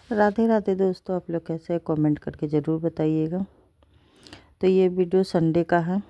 राधे राधे दोस्तों, आप लोग कैसे हैं कमेंट करके ज़रूर बताइएगा। तो ये वीडियो संडे का है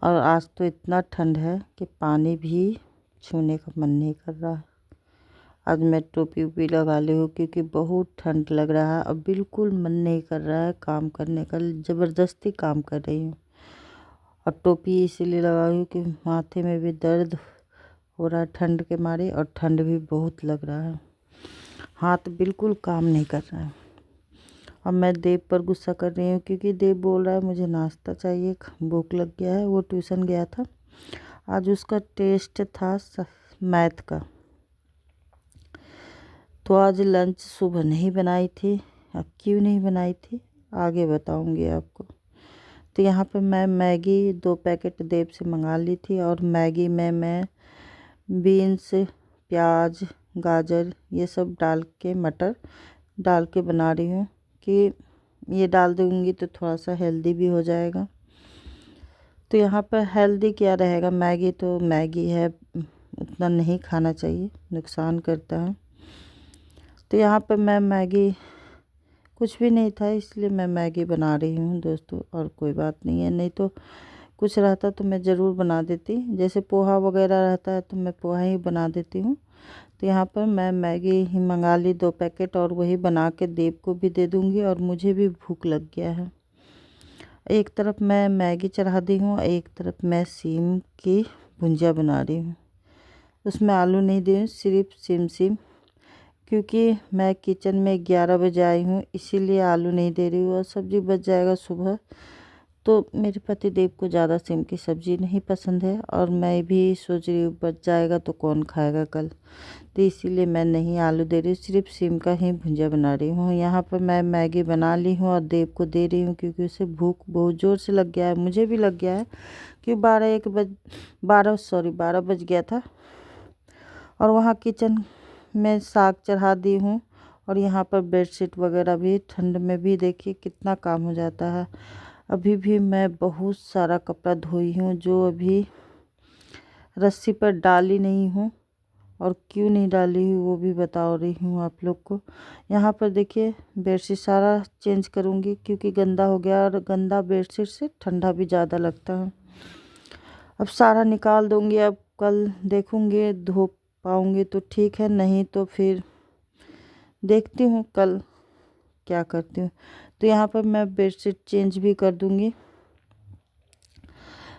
और आज तो इतना ठंड है कि पानी भी छूने का मन नहीं कर रहा है। आज मैं टोपी वोपी लगा ली हूँ क्योंकि बहुत ठंड लग रहा है और बिल्कुल मन नहीं कर रहा है काम करने का। ज़बरदस्ती काम कर रही हूँ और टोपी इसीलिए लगाई हूँ कि माथे में भी दर्द हो रहा है ठंड के मारे और ठंड भी बहुत लग रहा है। हाथ बिल्कुल काम नहीं कर रहा है। अब मैं देव पर गुस्सा कर रही हूँ क्योंकि देव बोल रहा है मुझे नाश्ता चाहिए, भूख लग गया है। वो ट्यूशन गया था, आज उसका टेस्ट था मैथ का, तो आज लंच सुबह नहीं बनाई थी। अब क्यों नहीं बनाई थी आगे बताऊंगी आपको। तो यहाँ पर मैं मैगी 2 पैकेट देव से मंगा ली थी और मैगी में मैं बीन्स, प्याज, गाजर ये सब डाल के, मटर डाल के बना रही हूँ कि ये डाल दूँगी तो थोड़ा सा हेल्दी भी हो जाएगा। तो यहाँ पर हेल्दी क्या रहेगा, मैगी तो मैगी है, उतना नहीं खाना चाहिए, नुकसान करता है। तो यहाँ पर मैं मैगी, कुछ भी नहीं था इसलिए मैं मैगी बना रही हूँ दोस्तों, और कोई बात नहीं है। नहीं तो कुछ रहता तो मैं ज़रूर बना देती, जैसे पोहा वगैरह रहता है तो मैं पोहा ही बना देती हूँ। तो यहाँ पर मैं मैगी ही मंगा ली 2 पैकेट और वही बना के देव को भी दे दूँगी और मुझे भी भूख लग गया है। एक तरफ मैं मैगी चढ़ा दी हूँ, एक तरफ मैं सीम की भुंजिया बना रही हूँ। उसमें आलू नहीं दी हूँ, सिर्फ सिम क्योंकि मैं किचन में 11 बजे आई हूँ इसीलिए आलू नहीं दे रही हूँ और सब्ज़ी बच जाएगा सुबह। तो मेरे पति देव को ज़्यादा सिम की सब्ज़ी नहीं पसंद है और मैं भी सोच रही हूँ बच जाएगा तो कौन खाएगा कल, तो इसीलिए मैं नहीं आलू दे रही हूँ, सिर्फ सिम का ही भुंजिया बना रही हूँ। यहाँ पर मैं मैगी बना ली हूँ और देव को दे रही हूँ क्योंकि उसे भूख बहुत ज़ोर से लग गया है, मुझे भी लग गया है कि 12 बज गया था। और वहाँ किचन में साग चढ़ा दी हूँ और यहाँ पर बेडशीट वगैरह भी, ठंड में भी देखिए कितना काम हो जाता है। अभी भी मैं बहुत सारा कपड़ा धोई हूँ जो अभी रस्सी पर डाली नहीं हूँ, और क्यों नहीं डाली हूँ वो भी बता रही हूँ आप लोग को। यहाँ पर देखिए बेडशीट सारा चेंज करूँगी क्योंकि गंदा हो गया और गंदा बेडशीट से ठंडा भी ज़्यादा लगता है। अब सारा निकाल दूँगी, अब कल देखूँगी धो पाऊँगी तो ठीक है, नहीं तो फिर देखती हूँ कल क्या करती हूँ। तो यहाँ पर मैं बेडशीट चेंज भी कर दूँगी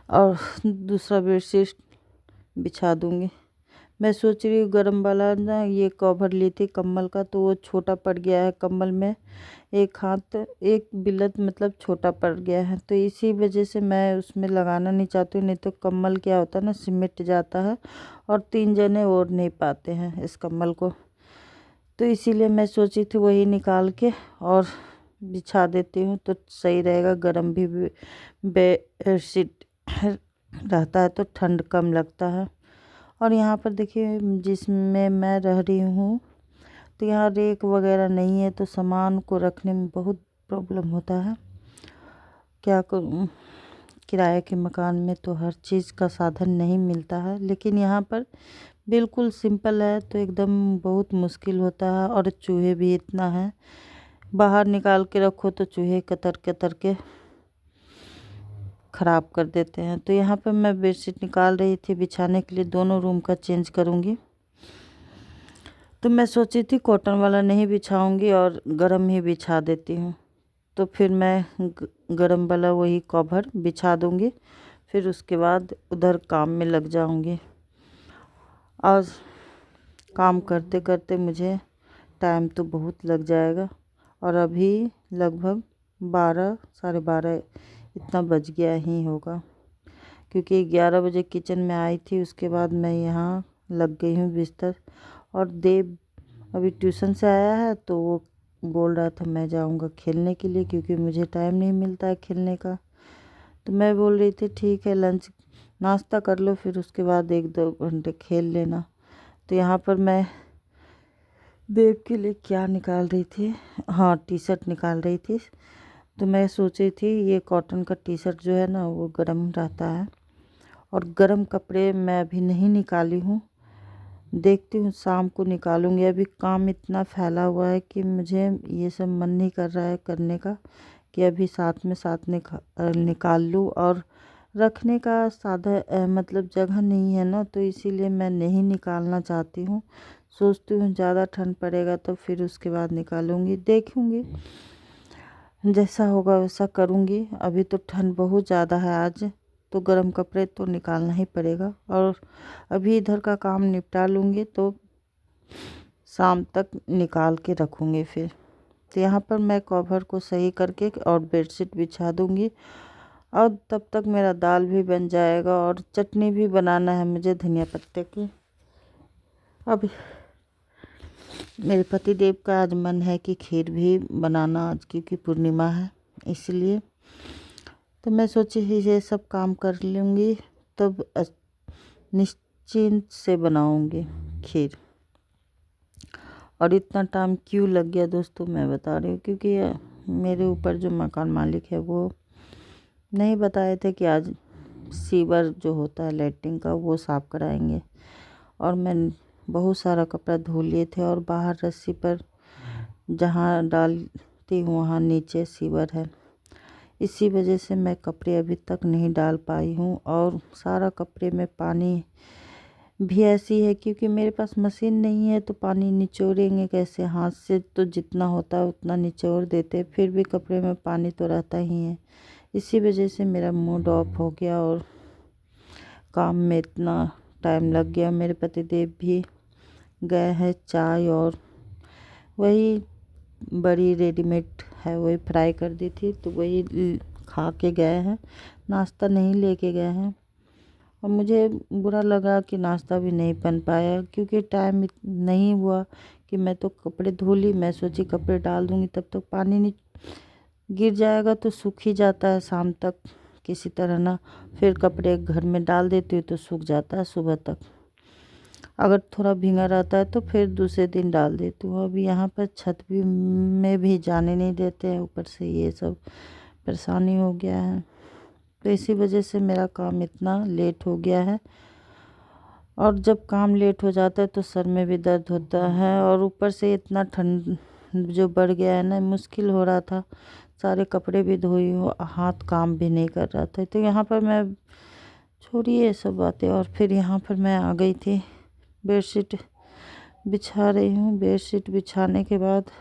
और दूसरा बेडशीट बिछा दूँगी। मैं सोच रही हूँ गरम वाला ना, ये कवर ली थी कम्बल का तो वो छोटा पड़ गया है कम्बल में, एक हाथ एक बिलत मतलब छोटा पड़ गया है, तो इसी वजह से मैं उसमें लगाना नहीं चाहती हूँ। नहीं तो कम्बल क्या होता है ना, सिमट जाता है और 3 जने ओढ़ नहीं पाते हैं इस कम्बल को, तो इसीलिए मैं सोची थी वही निकाल के और बिछा देती हूँ तो सही रहेगा। गर्म भी बेडशीट रहता है तो ठंड कम लगता है। और यहाँ पर देखिए जिसमें मैं रह रही हूँ तो यहाँ रेक वगैरह नहीं है तो सामान को रखने में बहुत प्रॉब्लम होता है। क्या करूँ, किराए के मकान में तो हर चीज़ का साधन नहीं मिलता है, लेकिन यहाँ पर बिल्कुल सिंपल है तो एकदम बहुत मुश्किल होता है। और चूहे भी इतना है, बाहर निकाल के रखो तो चूहे कतर कतर के ख़राब कर देते हैं। तो यहाँ पर मैं बेडशीट निकाल रही थी बिछाने के लिए, दोनों रूम का चेंज करूँगी। तो मैं सोची थी कॉटन वाला नहीं बिछाऊँगी और गरम ही बिछा देती हूँ, तो फिर मैं गरम वाला वही कवर बिछा दूँगी, फिर उसके बाद उधर काम में लग जाऊँगी। और काम करते करते मुझे टाइम तो बहुत लग जाएगा और अभी लगभग 12 साढ़े 12 इतना बज गया ही होगा, क्योंकि 11 बजे किचन में आई थी, उसके बाद मैं यहाँ लग गई हूँ बिस्तर। और देव अभी ट्यूशन से आया है तो वो बोल रहा था मैं जाऊँगा खेलने के लिए, क्योंकि मुझे टाइम नहीं मिलता है खेलने का। तो मैं बोल रही थी ठीक है लंच नाश्ता कर लो फिर उसके बाद 1-2 घंटे खेल लेना। तो यहाँ पर मैं देव के लिए क्या निकाल रही थी, हाँ टी शर्ट निकाल रही थी। तो मैं सोच रही थी ये कॉटन का टी शर्ट जो है ना वो गर्म रहता है, और गर्म कपड़े मैं अभी नहीं निकाली हूँ देखती हूँ शाम को निकालूंगी। अभी काम इतना फैला हुआ है कि मुझे ये सब मन नहीं कर रहा है करने का, कि अभी साथ में साथ निकाल लूँ। और रखने का मतलब जगह नहीं है ना, तो इसीलिए मैं नहीं निकालना चाहती हूँ। सोचती हूँ ज़्यादा ठंड पड़ेगा तो फिर उसके बाद निकालूंगी, देखूंगी जैसा होगा वैसा करूंगी। अभी तो ठंड बहुत ज़्यादा है, आज तो गर्म कपड़े तो निकालना ही पड़ेगा। और अभी इधर का काम निपटा लूँगी तो शाम तक निकाल के रखूँगी फिर। तो यहाँ पर मैं कवर को सही करके और बेडशीट बिछा दूँगी। और तब तक मेरा दाल भी बन जाएगा और चटनी भी बनाना है मुझे धनिया पत्ते की। अब मेरे पति देव का आज मन है कि खीर भी बनाना आज, क्योंकि पूर्णिमा है इसलिए। तो मैं सोची ये सब काम कर लूँगी तब निश्चिंत से बनाऊँगी खीर। और इतना टाइम क्यों लग गया दोस्तों मैं बता रही हूँ, क्योंकि मेरे ऊपर जो मकान मालिक है वो नहीं बताए थे कि आज सीवर जो होता है लैट्रिन का वो साफ़ कराएंगे। और मैं बहुत सारा कपड़ा धो लिए थे और बाहर रस्सी पर जहाँ डालती हूँ वहाँ नीचे सीवर है, इसी वजह से मैं कपड़े अभी तक नहीं डाल पाई हूँ। और सारा कपड़े में पानी भी ऐसी है, क्योंकि मेरे पास मशीन नहीं है तो पानी निचोड़ेंगे कैसे, हाथ से तो जितना होता है उतना निचोड़ देते, फिर भी कपड़े में पानी तो रहता ही है। इसी वजह से मेरा मूड ऑफ हो गया और काम में इतना टाइम लग गया। मेरे पतिदेव भी गए हैं चाय और वही बड़ी रेडीमेड है वही फ्राई कर दी थी तो वही खा के गए हैं, नाश्ता नहीं लेके गए हैं। और मुझे बुरा लगा कि नाश्ता भी नहीं बन पाया, क्योंकि टाइम नहीं हुआ कि मैं तो कपड़े धो ली। मैं सोची कपड़े डाल दूँगी तब तक पानी नहीं गिर जाएगा तो सूख ही जाता है शाम तक किसी तरह ना। फिर कपड़े घर में डाल देती हूँ तो सूख जाता है सुबह तक। अगर थोड़ा भींगा रहता है तो फिर दूसरे दिन डाल देती हूँ। अभी यहाँ पर छत भी में भी जाने नहीं देते हैं, ऊपर से ये सब परेशानी हो गया है। तो इसी वजह से मेरा काम इतना लेट हो गया है। और जब काम लेट हो जाता है तो सर में भी दर्द होता है और ऊपर से इतना ठंड जो बढ़ गया है ना, मुश्किल हो रहा था। सारे कपड़े भी धोई हूँ, हाथ काम भी नहीं कर रहा था। तो यहाँ पर मैं छोड़िए ये सब बातें। और फिर यहाँ पर मैं आ गई थी, बेडशीट बिछा रही हूँ। बेडशीट बिछाने के बाद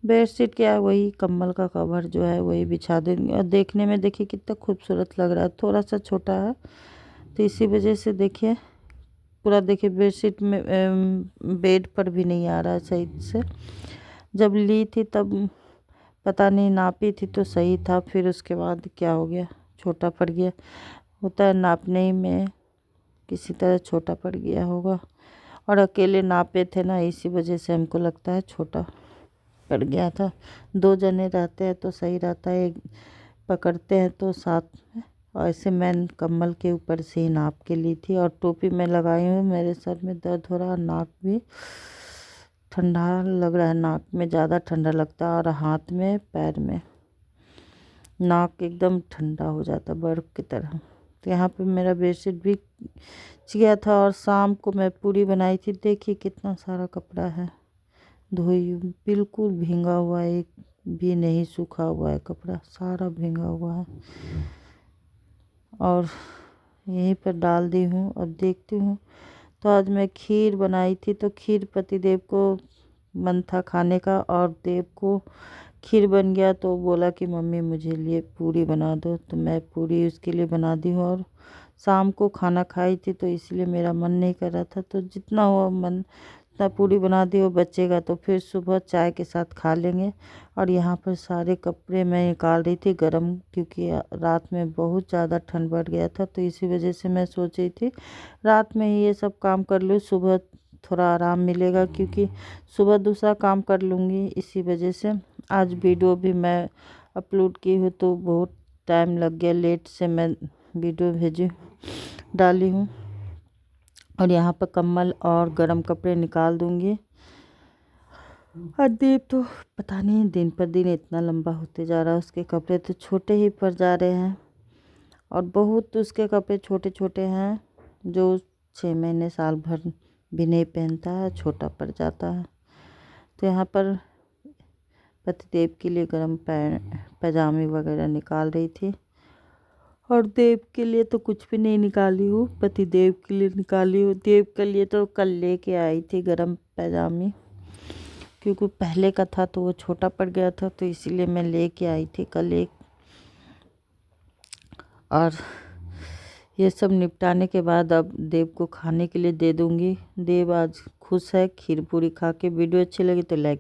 बेडशीट क्या है, वही कंबल का कवर जो है वही बिछा देंगे। और देखने में देखिए कितना खूबसूरत लग रहा है, थोड़ा सा छोटा है तो इसी वजह से देखिए पूरा देखिए बेडशीट में बेड पर भी नहीं आ रहा है सही से। जब ली थी तब पता नहीं नापी थी तो सही था, फिर उसके बाद क्या हो गया छोटा पड़ गया। होता है नापने ही में किसी तरह छोटा पड़ गया होगा। और अकेले नापे थे ना, इसी वजह से हमको लगता है छोटा पड़ गया था। 2 जने रहते हैं तो सही रहता है, एक पकड़ते हैं तो साथ में। और ऐसे मैं कम्बल के ऊपर से ही नाप के ली थी। और टोपी मैं लगाई हूँ, मेरे सर में दर्द हो रहा है, नाक भी ठंडा लग रहा है, नाक में ज़्यादा ठंडा लगता है और हाथ में पैर में नाक एकदम ठंडा हो जाता बर्फ़ की तरह। तो यहाँ पे मेरा बेडशीट भी गया था। और शाम को मैं पूरी बनाई थी, देखिए कितना सारा कपड़ा है धोई हूँ, बिल्कुल भींगा हुआ है, एक भी नहीं सूखा हुआ है कपड़ा, सारा भींगा हुआ है। और यहीं पर डाल दी हूँ और देखती हूँ। तो आज मैं खीर बनाई थी, तो खीर पतिदेव को मन था खाने का और देव को खीर बन गया तो बोला कि मम्मी मुझे लिए पूरी बना दो, तो मैं पूरी उसके लिए बना दी हूँ। और शाम को खाना खाई थी तो इसलिए मेरा मन नहीं कर रहा था, तो जितना हुआ मन उतना पूरी बना दी। वो बचेगा तो फिर सुबह चाय के साथ खा लेंगे। और यहाँ पर सारे कपड़े मैं निकाल रही थी गरम, क्योंकि रात में बहुत ज़्यादा ठंड बढ़ गया था, तो इसी वजह से मैं सोच रही थी रात में ही ये सब काम कर लूँ, सुबह थोड़ा आराम मिलेगा, क्योंकि सुबह दूसरा काम कर लूँगी। इसी वजह से आज वीडियो भी मैं अपलोड की हूँ तो बहुत टाइम लग गया, लेट से मैं वीडियो भेजी डाली हूँ। और यहाँ पर कम्बल और गर्म कपड़े निकाल दूँगी। और दीप तो पता नहीं दिन पर दिन इतना लंबा होते जा रहा है, उसके कपड़े तो छोटे ही पड़ जा रहे हैं। और बहुत उसके कपड़े छोटे छोटे हैं जो 6 महीने साल भर भी नहीं पहनता है, छोटा पड़ जाता है। तो यहाँ पर पतिदेव के लिए गर्म पैजामे वगैरह निकाल रही थी, और देव के लिए तो कुछ भी नहीं निकाली हूँ, पतिदेव के लिए निकाली हूँ। देव के लिए तो कल लेके आई थी गर्म पैजामे, क्योंकि पहले का था तो वो छोटा पड़ गया था, तो इसीलिए मैं लेके आई थी कल एक। और ये सब निपटाने के बाद अब देव को खाने के लिए दे दूँगी। देव आज खुश है, खीर पूरी खा के। वीडियो अच्छी लगी तो लाइक